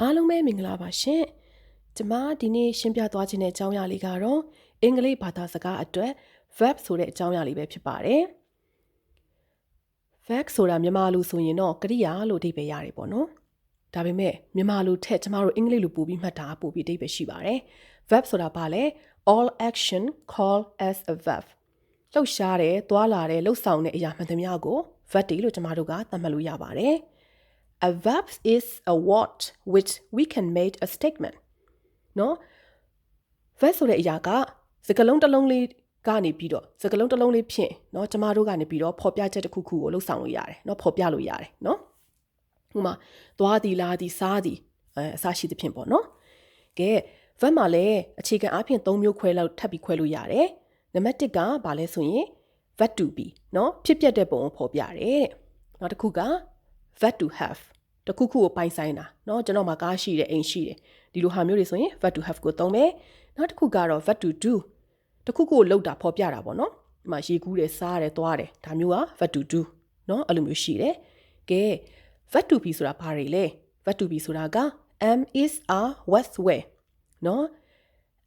အားလုံးပဲမင်္ဂလာပါရှင်။ကျွန်မဒီနေ့ရှင်းပြသွားခြင်းတဲ့အကြောင်းအရာလေးကတော့အင်္ဂလိပ်ဘာသာစကားအတွက် verb ဆိုတဲ့အကြောင်းအရာလေးပဲဖြစ်ပါတယ်။ verb ဆိုတာမြန်မာလိုဆိုရင်တော့ကရိယာလို့အဓိပ္ပာယ်ရတယ်ပေါ့နော်။ဒါပေမဲ့မြန်မာလိုထက်ကျွန်မတို့အင်္ဂလိပ်လိုပို့ပြီးမှတ်တာပို့ပြီးအဓိပ္ပာယ်ရှိပါတယ်။ verb ဆိုတာဘာလဲ all action called as a verb လှုပ်ရှားတယ်၊သွားလာတယ်၊လှုပ်ဆောင်တဲ့အရာမှန်သမျှကို verb တွေလို့ကျွန်မတို့ကသတ်မှတ်လို့ရပါတယ်။ A verb is a word which we can make a statement နော် verb ဆိုတဲ့အရာကစကားလုံးတစ်လုံးလေးကနေပြီးတော့စကားလုံးတစ်လုံးလေးဖြင့်เนาะကျမတို့ကနေပြီးတော့ဖော်ပြချက်တစ်ခုခုကိုလှုပ်ဆောင်လို့ရတယ်เนาะဖော်ပြလို့ရတယ်เนาะဥပမာသွားသည်လာသည်စားသည်အစရှိသဖြင့်ပေါ့เนาะကဲ verb မှာလည်းအခြေခံအားဖြင့်3မျိုးခွဲလောက်ထပ်ပြီးခွဲလို့ရတယ်နံပါတ်1ကဘာလဲဆိုရင် verb to be เนาะဖြစ်ပျက်တဲ့ပုံကိုဖော်ပြတယ်တဲ့နောက်တစ်ခုက verb to have တခုခုကိုပိုင်ဆိုင်တာเนาะကျွန်တော်မှာကားရှိတယ်အိမ်ရှိတယ်ဒီလိုဟာမျိုးတွေဆိုရင် verb to have ကိုသုံးမယ်နောက်တစ်ခုကတော့ verb to do တခုခုကိုလုပ်တာဖော်ပြတာပေါ့เนาะဒီမှာရေကူးတယ်စားတယ်သွားတယ်ဒါမျိုးက verb to do เนาะအဲ့လိုမျိုးရှိတယ်ကဲ verb to be ဆိုတာဘာတွေလဲ verb to be ဆိုတာက am is are was were เนาะ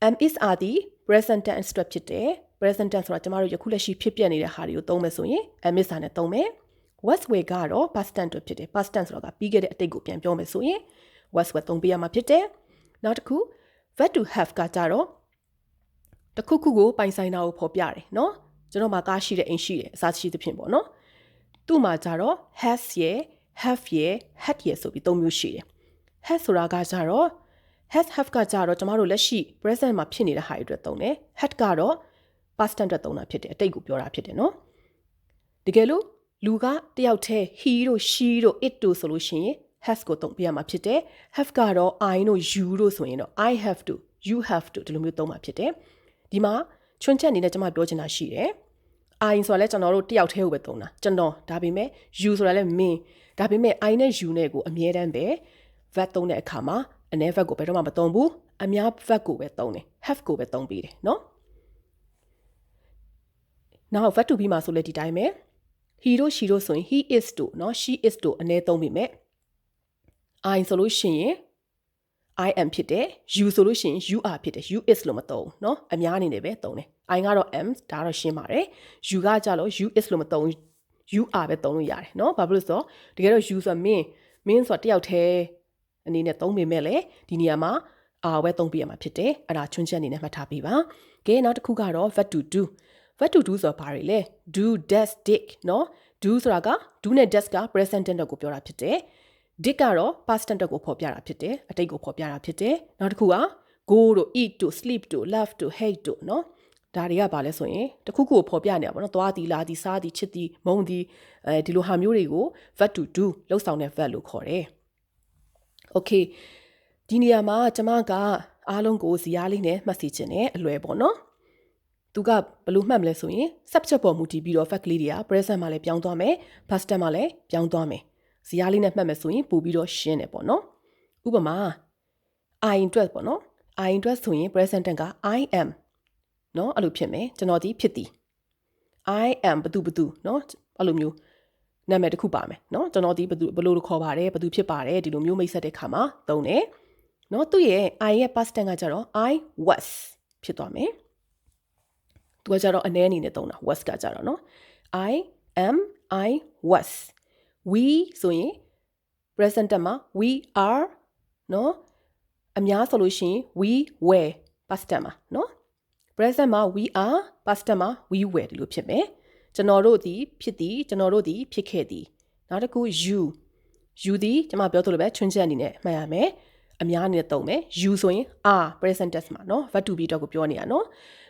am is are ဒီ present tense အတွက်ဖြစ်တယ် present tense ဆိုတာကျမတို့ယခုလက်ရှိဖြစ်ပျက်နေတဲ့ဟာတွေကိုသုံးမယ်ဆိုရင် am is are နဲ့သုံးမယ် was were ကတော့ past tense အတွက်ဖြစ်တယ် past tense ဆိုတာကပြီးခဲ့တဲ့အတိတ်ကိုပြန်ပြောမယ်ဆိုရင် was were သုံးပေးရမှာဖြစ်တယ်နောက်တစ်ခု verb to have ကကြတော့တခုခုကိုပိုင်ဆိုင်တာကိုဖော်ပြတယ်เนาะကျွန်တော်မှာကားရှိတဲ့အိမ်ရှိတယ်အစားရှိသဖြင့်ပေါ့เนาะသူ့မှာကြတော့ has ရယ် have ရယ် had ရယ်ဆိုပြီး၃မျိုးရှိတယ် has ဆိုတာကကြတော့ has have ကကြတော့ကျမတို့လက်ရှိ present မှာဖြစ်နေတဲ့ဟာတွေအတွက်သုံးတယ် had ကတော့ past tense အတွက်သုံးတာဖြစ်တယ်အတိတ်ကိုပြောတာဖြစ်တယ်เนาะတကယ်လို့လူကတယောက်တည်း he တို့ she တို့ it တို့ဆိုလို့ရှိရင် has ကိုသုံးပြရမှာဖြစ်တယ် have ကတော့ I တို့ you တို့ဆိုရင်တော့ I have to you have to ဒီလိုမျိုးသုံးမှာဖြစ်တယ်ဒီမှာချွန်းချက်အနေနဲ့ကျွန်မပြောချင်တာရှိတယ် I ဆိုတာလဲကျွန်တော်တို့တယောက်တည်းကိုပဲသုံးတာကျွန်တော်ဒါပေမဲ့ you ဆိုတာလဲမင်းဒါပေမဲ့ I နဲ့ you နဲ့ကိုအမြဲတမ်းပဲ verb သုံးတဲ့အခါမှာအနည်း verb ကိုဘယ်တော့မှမသုံးဘူးအများ verb ကိုပဲသုံးတယ် have ကိုပဲသုံးပြီးတယ်เนาะနောက် verb to be မှာဆိုလဲဒီတိုင်းပဲ he တို့ she တို့ဆိုရင် he is တို့เนาะ she is တို့အနည်းသုံးပြီးမဲ့ I ဆိုလို့ရှိရင် I am ဖြစ်တယ် you ဆိုလို့ရှိရင် you are ဖြစ်တယ် you is လို့မသုံးเนาะအများအနေနဲ့ပဲသုံးတယ် I ကတော့ am ဒါတော့ရှင်းပါတယ် you ကကြတော့ you is လို့မသုံး you are ပဲသုံးလို့ရတယ်เนาะဘာဖြစ်လို့ဆိုတော့တကယ်တော့ you ဆိုတာမင်းဆိုတာတယောက်တည်းအနေနဲ့သုံးပေမဲ့လေဒီနေရာမှာ are ပဲသုံးပြရမှာဖြစ်တယ်အဲ့ဒါချွန်းချက်အနေနဲ့မှတ်ထားပေးပါကဲနောက်တစ်ခုကတော့ verb to do verb to do ဆိုတာဘာတွေလဲ do does did เนาะ do ဆိုတာက do နဲ့ does က present tense ကိုပြောတာဖြစ်တယ် did ကတော့ past tense ကိုဖော်ပြတာဖြစ်တယ်အတိတ်ကိုဖော်ပြတာဖြစ်တယ်နောက်တစ်ခုက go တို့ eat တို့ sleep တို့ love တို့ hate တို့เนาะဒါတွေကဘာလဲဆိုရင်တခုခုကိုဖော်ပြနေတာပေါ့နော်သွားသည်လာသည်စားသည်ချစ်သည်မုန်းသည်ဒီလိုဟာမျိုးတွေကို verb to do လောက်ဆောင်တဲ့ verb လို့ခေါ်တယ် okay ဒီနေရာမှာကျွန်မကအားလုံးကိုဇယားလေးနဲ့မှတ်စီခြင်းနဲ့အလွယ်ပေါ့နော်သူကဘယ်လိုမှတ်မလဲဆိုရင် subject ပေါ်မူတည်ပြီးတော့ verb ကလေးတွေက present မှာလည်းပြောင်းသွားမယ် past tense မှာလည်းပြောင်းသွားမယ်ဇယားလေးနဲ့မှတ်မယ်ဆိုရင်ပို့ပြီးတော့ရှင်းတယ်ပေါ့နော်ဥပမာ I အတွက်ပေါ့နော် I အတွက်ဆိုရင် present tense က I am เนาะအဲ့လိုဖြစ်မယ်ကျွန်တော်ဒီဖြစ်သည် I am ဘသူเนาะအဲ့လိုမျိုးနာမည်တစ်ခုပါမယ်เนาะကျွန်တော်ဒီဘလို့ခေါ်ပါတယ်ဘသူဖြစ်ပါတယ်ဒီလိုမျိုးမိတ်ဆက်တဲ့ခါမှာသုံးတယ်เนาะသူ့ရဲ့ I ရဲ့ past tense ကကြတော့ I was ဖြစ်သွားမယ်သူကကြတော့အနေအနေနဲ့သုံးတာ was ကကြတော့เนาะ I am I was we ဆိုရင် present tense မှာ we are เนาะအများဆိုလို့ရှိရင် we were past tense မှာเนาะpresent မှာ we are past tense မှာ we were ဒီလိုဖြစ်မယ်ကျွန်တော်တို့ဒီဖြစ်သည်ကျွန်တော်တို့ဒီဖြစ်ခဲ့သည်နောက်တစ်ခု you ဒီကျွန်မပြောသလိုပဲချွန်းချက်အနေနဲ့မှတ်ရမယ်အများအနေနဲ့သုံးမယ် you ဆိုရင် are present tense မှာเนาะ verb to be တော့ကိုပြောနေတာเนาะ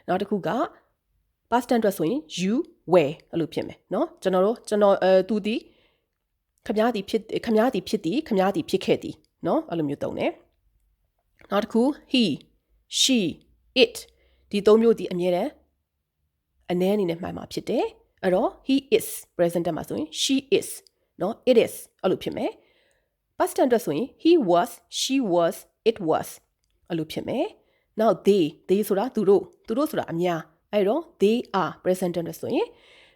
နောက်တစ်ခုက past tense အတွက်ဆိုရင် you were အဲ့လိုဖြစ်မယ်เนาะကျွန်တော်သူဒီခမားဒီဖြစ်သည်ခမားဒီဖြစ်ခဲ့သည်เนาะအဲ့လိုမျိုးသုံးတယ်နောက်တစ်ခု he she itဒီသုံးမျိုးဒီအမြဲတမ်းအနည်းအနေနဲ့မှတ်မှာဖြစ်တယ်အဲ့တော့ he is present tense မှာဆိုရင် she is เนาะ it is အဲ့လိုဖြစ်မယ် past tense အတွက်ဆိုရင် he was she was it was အဲ့လိုဖြစ်မယ်နောက် they ဆိုတာသူတို့ဆိုတာအများအဲ့တော့ they are present tense ဆိုရင်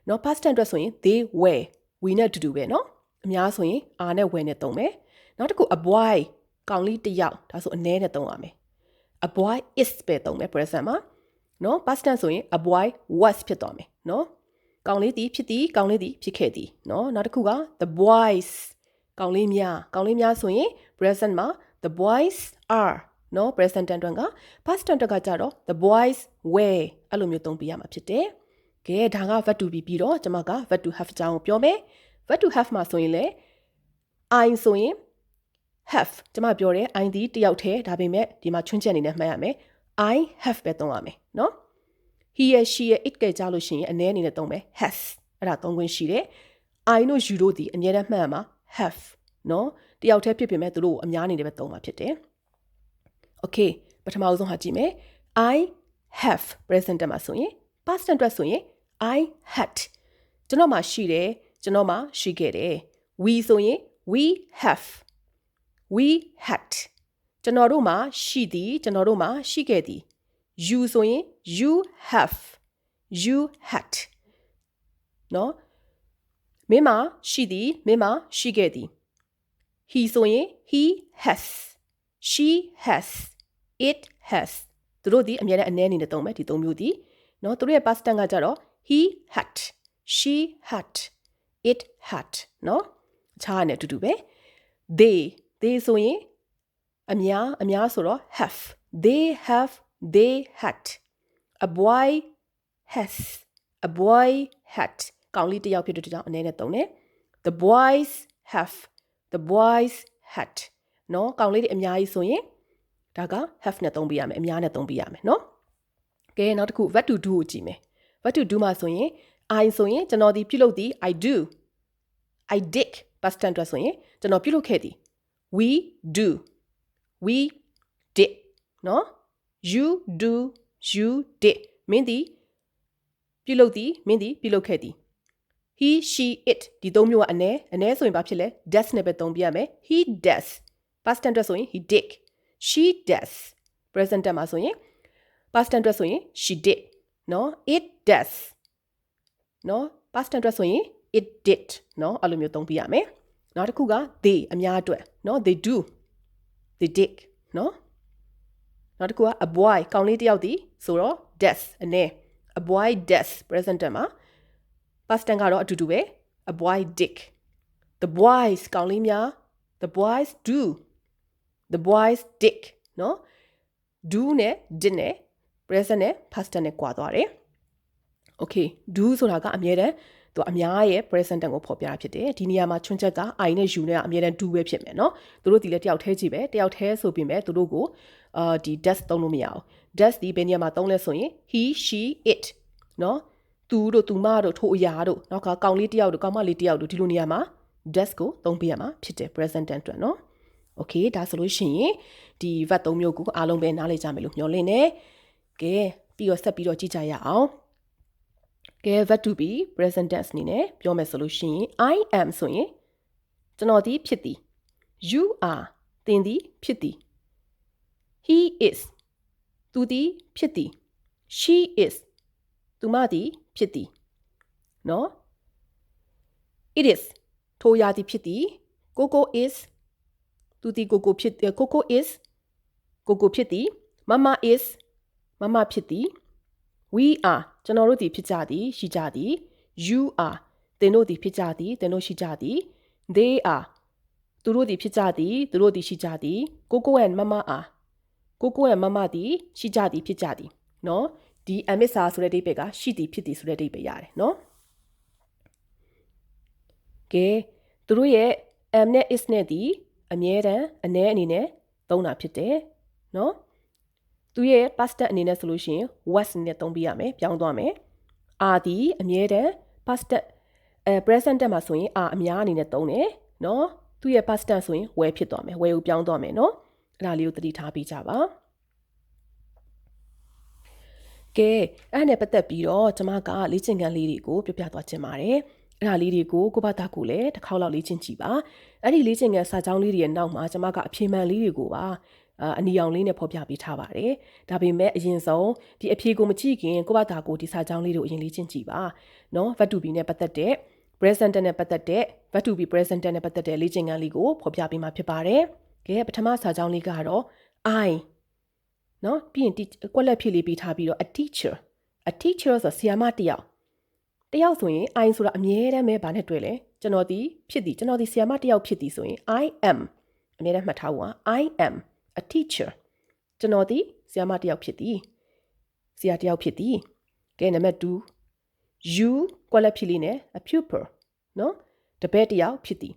เนาะ past tense အတွက်ဆိုရင် they were we နဲ့တူတူပဲเนาะအများဆိုရင် are နဲ့ were နဲ့သုံးမယ်နောက်တစ်ခု a boy ကောင်လေးတစ်ယောက်ဒါဆိုအနည်းနဲ့သုံးရမယ် a boy is ပဲသုံးမယ် present မှာနော် past tense ဆိုရင် a boy was ဖြစ်သွားမယ်နော်ကောင်လေးသည်ဖြစ်သည်ကောင်လေးသည်ဖြစ်ခဲ့သည်နော်နောက်တစ်ခုက the boys ကောင်လေးများဆိုရင် present မှာ the boys are နော် present tense က past tense ကကြတော့ the boys were အဲ့လိုမျိုးသုံးပြရမှာဖြစ်တယ်ကဲဒါက verb to be ပြီးတော့ကျွန်မက verb to have အကြောင်းကိုပြောမယ် verb to have မှာဆိုရင်လေ I ဆိုရင် have ကျွန်မပြောတယ် I ဒီတယောက်တည်းဒါပေမဲ့ဒီမှာချွင်းချက်အနေနဲ့မှတ်ရမယ် I have ပဲသုံးရမယ်နော် he ရဲ့ she ရဲ့ it ကကြလို့ရှိရင်အနည်းအနေနဲ့သုံးမယ် has အဲ့ဒါသုံးခွင့်ရှိတယ် I တို့ you တို့ဒီအမြဲတမ်းမှတ်ရမှာ have နော်တယောက်တည်းဖြစ်ပေမဲ့သူတို့ကိုအများအနေနဲ့ပဲသုံးမှာဖြစ်တယ် Okay ပထမဆုံးဟာကြည့်မယ် I have present tense မှာဆိုရင် past tense အတွက်ဆိုရင် I had ကျွန်တော်မှာရှိတယ်ကျွန်တော်မှာရှိခဲ့တယ် we ဆိုရင် we have we had ကျွန်တော်တို့မှာရှိသည်ကျွန်တော်တို့မှာရှိခဲ့သည် you ဆိုရင် you have you had နော်မင်းမှာရှိသည်မင်းမှာရှိခဲ့သည် he ဆိုရင် he has she has it has သူတို့ဒီအများနဲ့အနည်းအနေနဲ့သုံးမယ်ဒီသုံးမျိုးဒီနော်သူတို့ရဲ့ past tense ကကြတော့ he had she had it had နော်အခြားနဲ့အတူတူပဲ they ဆိုရင်အများဆိုတော့ have they have they had a boy has a boy had ကောင်လေးတစ်ယောက်ဖြစ်တဲ့ကြောင့်အနေနဲ့သုံးတယ် the boys have the boys had နော်ကောင်လေးတွေအများကြီးဆိုရင်ဒါက have နဲ့သုံးပြရမယ်အများနဲ့သုံးပြရမယ်နော်ကဲနောက်တစ်ခု what to do ကိုကြည့်မယ် what to do မှာဆိုရင် I ဆိုရင်ကျွန်တော်ဒီပြုလုပ်သည် I do I did past tense အတွက်ဆိုရင်ကျွန်တော်ပြုလုပ်ခဲ့သည် we do we did နော် you do you did မင်းသည်ပြုလုပ်သည်မင်းသည်ပြုလုပ်ခဲ့သည် he she it ဒီသုံးမျိုးကအနည်းဆိုရင်ဘာဖြစ်လဲ does နဲ့ပဲသုံးပြရမယ် he does past tense အတွက်ဆိုရင် he did she does present tense မှာဆိုရင် past tense အတွက်ဆိုရင် she did နော် it does နော် past tense အတွက်ဆိုရင် it did နော်အဲ့လိုမျိုးသုံးပြရမယ်နောက်တစ်ခုက they အများအတွက်နော် they do they did နော်နောက်တစ်ခုက a boy ကောင်လေးတစ်ယောက်ဒီဆိုတော့ does အနည်း a boy does present tense မှာ past tense ကတော့အတူတူပဲ a boy did the boys ကောင်လေးများ the boys do the boys did နော် do နဲ့ did နဲ့ present နဲ့ past tense နဲ့ကွာသွားတယ် okay do ဆိုတာကအမြဲတမ်းသူအများရဲ့ present tense ကိုဖော်ပြတာဖြစ်တယ်ဒီနေရာမှာချွန်းချက်က I နဲ့ you နဲ့ကအမြဲတမ်း do ပဲဖြစ်မယ်နော်သူတို့ဒီလည်းတယောက်တည်းကြီးပဲတယောက်တည်းဆိုပြီးမဲ့သူတို့ကိုဒီ does သုံးလို့မရအောင် does ဒီဘယ်နေရာမှာသုံးလဲဆိုရင် he she it နော်သူတို့သူမတို့ထိုအရာတို့နောက်ကကောင်လေးတယောက်တို့ကောင်မလေးတယောက်တို့ဒီလိုနေရာမှာ does ကိုသုံးပြရမှာဖြစ်တယ် present tense အတွက်နော် okay ဒါဆိုလို့ရှိရင်ဒီ verb ၃မျိုးကိုအားလုံးပဲနားလည်ကြမယ်လို့မျှော်လင့်နေကဲပြီးတော့ဆက်ပြီးတော့ကြည့်ကြရအောင်ကဲ verb to be present tense အနေနဲ့ပြောမယ်ဆိုလို့ရှိရင် I am ဆိုရင်ကျွန်တော်ဒီဖြစ်သည် you are သင်သည်ဖြစ်သည် he is သူသည်ဖြစ်သည် she is သူမသည်ဖြစ်သည်နော် it is ထိုရာသည်ဖြစ်သည် Coco is သူသည်ကိုကိုဖြစ်Coco is ကိုကိုဖြစ်သည် Mama is မမဖြစ်သည် we are ကျွန်တော်တို့သည်ဖြစ်ကြသည်ရှိကြသည် you are သင်တို့သည်ဖြစ်ကြသည်သင်တို့ရှိကြသည် they are သူတို့သည်ဖြစ်ကြသည်သူတို့သည်ရှိကြသည် Coco and Mama are Coco and Mama သည်ရှိကြသည်ဖြစ်ကြသည်နော်ဒီ am is are ဆိုတဲ့အဓိပ္ပာယ်ကရှိသည်ဖြစ်သည်ဆိုတဲ့အဓိပ္ပာယ်ရတယ်နော်ကဲသူတို့ရဲ့ am နဲ့ is နဲ့ဒီအမြဲတမ်းအနည်းအနေနဲ့သုံးတာဖြစ်တယ်နော်သူရဲ့ past tense အနေနဲ့ဆိုလို့ရှိရင် was နဲ့သုံးပြရမယ်ပြောင်းသွားမယ် are ဒီအမြဲတမ်း past tense present tense မှာဆိုရင် are အများအနေနဲ့သုံးတယ်နော်သူရဲ့ past tense ဆိုရင် were ဖြစ်သွားမယ် were ကိုပြောင်းသွားမယ်နော်အဲ့ဒါလေးကိုသတိထားပေးကြပါကဲအဲ့နဲ့ပတ်သက်ပြီးတော့ကျွန်မကလေ့ကျင့်ခန်းလေးတွေကိုပြပြသွားခြင်းပါတယ်အဲ့ဒါလေးတွေကိုကိုယ့်ဘာသာကိုလည်းတစ်ခေါက်လောက်လေ့ကျင့်ကြည့်ပါအဲ့ဒီလေ့ကျင့်ခန်းစာကြောင်းလေးတွေရဲ့နောက်မှာကျွန်မကအဖြေမှန်လေးတွေကိုပါအနီအောင်လေးနဲ့ဖော်ပြပေးထားပါတယ်ဒါပေမဲ့အရင်ဆုံးဒီအဖြေကိုမကြည့်ခင်ကိုယ့်ဘာသာကိုဒီစာကြောင်းလေးတွေကိုအရင်လေ့ကျင့်ကြည့်ပါနော် verb to be နဲ့ပတ်သက်တဲ့ present tense နဲ့ပတ်သက်တဲ့ verb to be present tense နဲ့ပတ်သက်တဲ့လေ့ကျင့်ခန်းလေးကိုဖော်ပြပေးမှာဖြစ်ပါတယ်က ကဲပထမစာကြောင်းလေးကတော့ I နော်ပြီးရင်ကွက်လက်ဖြစ်လေးပြီးထားပြီးတော့ a teacher ဆိုဆရာမတစ်ယောက်ဆိုရင် I ဆိုတာအမြဲတမ်းပဲဘာနဲ့တွေ့လဲကျွန်တော်ဒီဆရာမတစ်ယောက်ဖြစ်သည်ဆိုရင် I am အမြဲတမ်းမှတ်ထားဖို့ I am a teacher ကျွန်တော်ဒီဆရာမတစ်ယောက်ဖြစ်သည်ဆရာတစ်ယောက်ဖြစ်သည်ကဲနံပါတ်2 you ကွက်လက်ဖြစ်လေးနဲ့ a pupil နော်တပည့်တစ်ယောက်ဖြစ်သည်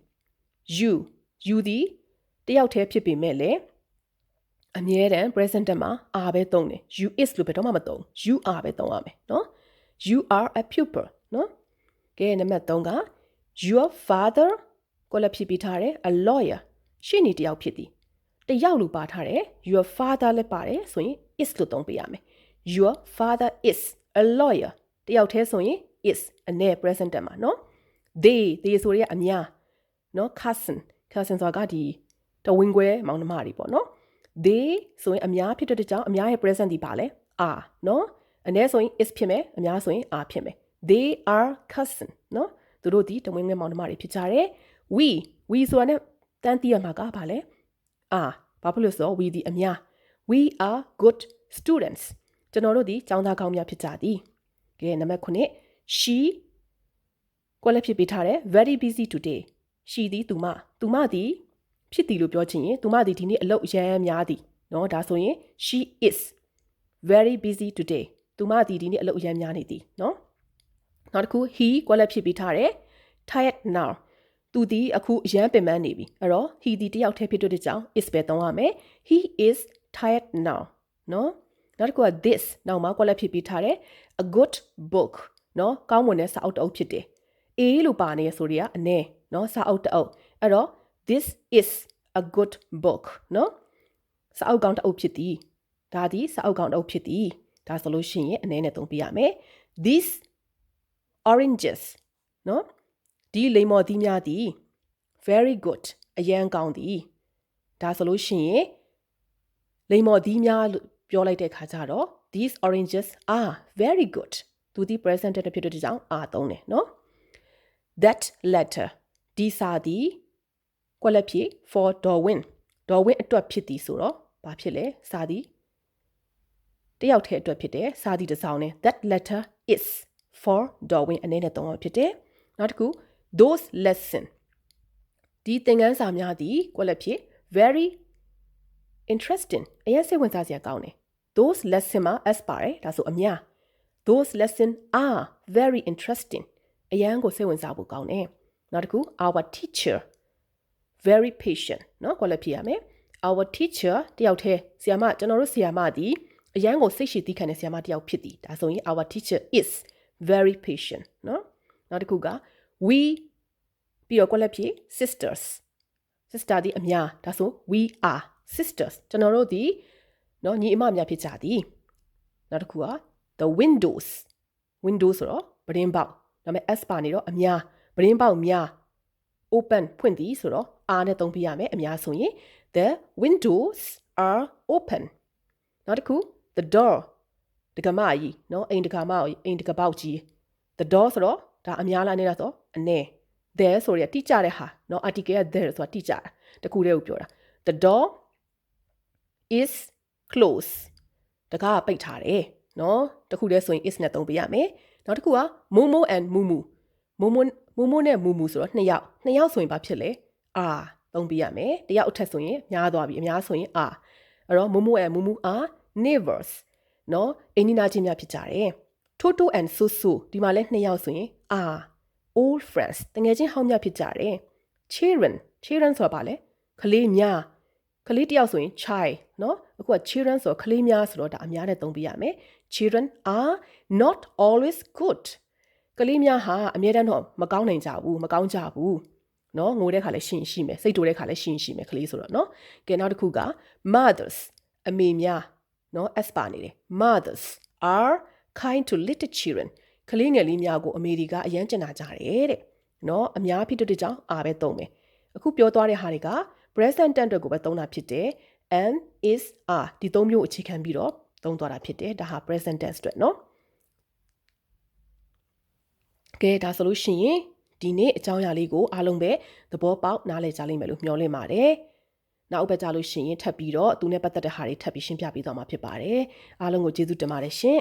you ဒီတစ်ယောက်တည်းဖြစ်ပေမဲ့လေအမြဲတမ်း present tense မှာ are ပဲသုံးတယ် you is လို့ဘယ်တော့မှမသုံး you are ပဲသုံးရမယ်နော် you are a pupil နော်ကဲနံပါတ်3က your father ကိုလည်းဖြစ်ပြီးထားတယ် a lawyer ရှင်းနေတယောက်ဖြစ်သည်တယောက်လို့ပါထားတယ် your father လည်းပါတယ်ဆိုရင် is လို့သုံးပေးရမယ် your father is a lawyer တယောက်တည်းဆိုရင် is အနည်း present tense မှာနော် they ဆိုရတဲ့အများနော် cousin ဆိုတာကဒီတဝင်းခွဲမောင်နှမတွေပေါ့နော်they ဆိုရင်အများဖြစ်တဲ့ကြောင့်အများရဲ့ present ဒီပါလဲ are နော်အနည်းဆိုရင် is ဖြစ်မယ်အများဆိုရင် are ဖြစ်မယ် they are cousin နော်သူတို့ဒီတဝင်းငယ်မောင်နှမတွေဖြစ်ကြတယ် we ဆိုတာနဲ့တန်းသိရမှာကဘာလဲ are ဘာဖြစ်လို့ဆိုတော့ we ဒီအများ we are good students ကျွန်တော်တို့ဒီကျောင်းသားကောင်းများဖြစ်ကြသည်ကဲနံပါတ်9 she ကိုလည်းဖြစ်ပြီးထားတယ် very busy today she ဒီသူမဒီဖြစ်သည်လို့ပြောချင်ရင်သူမဒီနေ့အလုပ်အရမ်းများသည်เนาะဒါဆိုရင် she is very busy today သူမဒီနေ့အလုပ်အရမ်းများနေသည်เนาะနောက်တစ်ခု he ကိုလည်းဖြစ်ပြီးထားတယ် tired now သူဒီအခုအရမ်းပင်ပန်းနေပြီအဲ့တော့ he ဒီတယောက်တည်းဖြစ်တဲ့ကြောင့် is ပဲသုံးရမယ် he is tired now เนาะနောက်တစ်ခုက this နောက်မှာကိုလည်းဖြစ်ပြီးထားတယ် a good book เนาะကောင်းမွန်တဲ့စာအုပ်တစ်အုပ်ဖြစ်တယ်A လို့ပါနေရဆိုရအနည်းเนาะစာအုပ်တစ်အုပ်အဲ့တော့ this is a good book เนาะစာအုပ်ကောင်းတစ်အုပ်ဖြစ်သည်ဒါဒီစာအုပ်ကောင်းတစ်အုပ်ဖြစ်သည်ဒါဆိုလို့ရှိရင်အနည်းနဲ့သုံးပြရမယ် these oranges เนาะဒီလိမ္မော်သီးများသည် very good အရန်ကောင်းသည်ဒါဆိုလို့ရှိရင်လိမ္မော်သီးများလို့ပြောလိုက်တဲ့ခါကျတော့ these oranges are very good သူဒီ present tense ဖြစ်တဲ့ကြောင့် are သုံးတယ်เนาะthat letter ဒီစာသည်ကွက်လက်ဖြစ် for Darwin အတွက်ဖြစ်သည်ဆိုတော့ဘာဖြစ်လဲစာသည်တယောက်တည်းအတွက်ဖြစ်တယ်စာသည်တစ်စောင်နဲ့ that letter is for Darwin အနေနဲ့သုံးရဖြစ်တယ်နောက်တစ်ခု those lesson ဒီသင်ခန်းစာများသည်ကွက်လက်ဖြစ် very interesting အရင်စိတ်ဝင်စားစရာကောင်းတယ် those lesson မှာ s ပါတယ်ဒါဆိုအများ those lesson are very interesting အရန်ကိုစိတ်ဝင်စားဖို့ကောင်းတယ်နောက်တစ်ခု our teacher very patient เนาะကိုလည်းဖြစ်ရမယ် our teacher တယောက်တည်းကျွန်တော်တို့ဆီယာမဒီအရန်ကိုစိတ်ရှိသီးခံတဲ့ဆီယာမတယောက်ဖြစ်သည်ဒါဆိုရင် our teacher is very patient เนาะနောက်တစ်ခုက we ပြီးတော့ကိုလည်းဖြစ် sister ဒီအများဒါဆို we are sisters ကျွန်တော်တို့ဒီเนาะညီအမများဖြစ်ကြသည်နောက်တစ်ခုက the windows ဆိုတော့ပရင်းပေါက်ဒါပေမဲ့ s ပါနေတော့အများပရင်းပေါက်များ open ဖွင့်သည်ဆိုတော့ are နဲ့သုံးပြရမယ်အများဆိုရင် the windows are open နောက်တစ်ခု the door တကမကြီးเนาะအိမ်တကပေါက်ကြီး the door ဆိုတော့ဒါအများလားနေတာဆိုအနည်း there ဆိုရတိကျတဲ့ဟာเนาะ article က there ဆိုတာတိကျတာတခုတည်းကိုပြောတာ the door is closed တကားပိတ်ထားတယ်เนาะတခုတည်းဆိုရင် is နဲ့သုံးပြရမယ်နောက်တစ်ခုက momo and mumu နဲ့မူမူဆိုတော့နှစ်ယောက်ဆိုရင်ဘာဖြစ်လဲ are သုံးပြရမယ်တယောက်အထက်ဆိုရင်များသွားပြီအများဆိုရင် are အဲ့တော့ momo and mumu are neighbors เนาะအိမ်နီးနားချင်းများဖြစ်ကြတယ် toto and susu ဒီမှာလဲနှစ်ယောက်ဆိုရင် are old friends တကယ်ချင်းဟောင်းများဖြစ်ကြတယ် children ဆိုတာဘာလဲကလေးများကလေးတယောက်ဆိုရင် child เนาะအခုက children ဆိုတော့ကလေးများဆိုတော့ဒါအများနဲ့သုံးပြရမယ် children are not always goodကလေးများဟာအမြဲတမ်းတော့မကောင်းကြဘူးเนาะငိုတဲ့ခါလဲရှိမယ်စိတ်တိုတဲ့ခါလဲရှိမယ်ကလေးဆိုတော့เนาะကဲနောက်တစ်ခုက mothers အမေများเนาะ s ပါနေတယ် mothers are kind to little children ကလေးငယ်လေးများကိုအမေတွေကအရန်ကျင်နာကြတယ်တဲ့เนาะအများဖြစ်တဲ့ကြောင့် are ပဲသုံးမယ်အခုပြောသွားတဲ့ဟာတွေက present tense အတွက်ကိုပဲသုံးတာဖြစ်တယ် and is are ဒီသုံးမျိုးအခြေခံပြီးတော့သုံးသွားတာဖြစ်တယ်ဒါဟာ present tense အတွက်เนาะကဲဒါဆိုလို့ရှိရင်ဒီနေ့အကြောင်းအရာလေးကိုအားလုံးပဲသဘောပေါက်နားလည်ကြလိမ့်မယ်လို့မျှော်လင့်ပါတယ် နောက်ဘက်ကြလို့ရှိရင်ထပ်ပြီးတော့သူနဲ့ပတ်သက်တဲ့ဟာတွေထပ်ပြီးရှင်းပြပေးသွားမှာဖြစ်ပါတယ်အားလုံးကိုကျေးဇူးတင်ပါတယ်ရှင်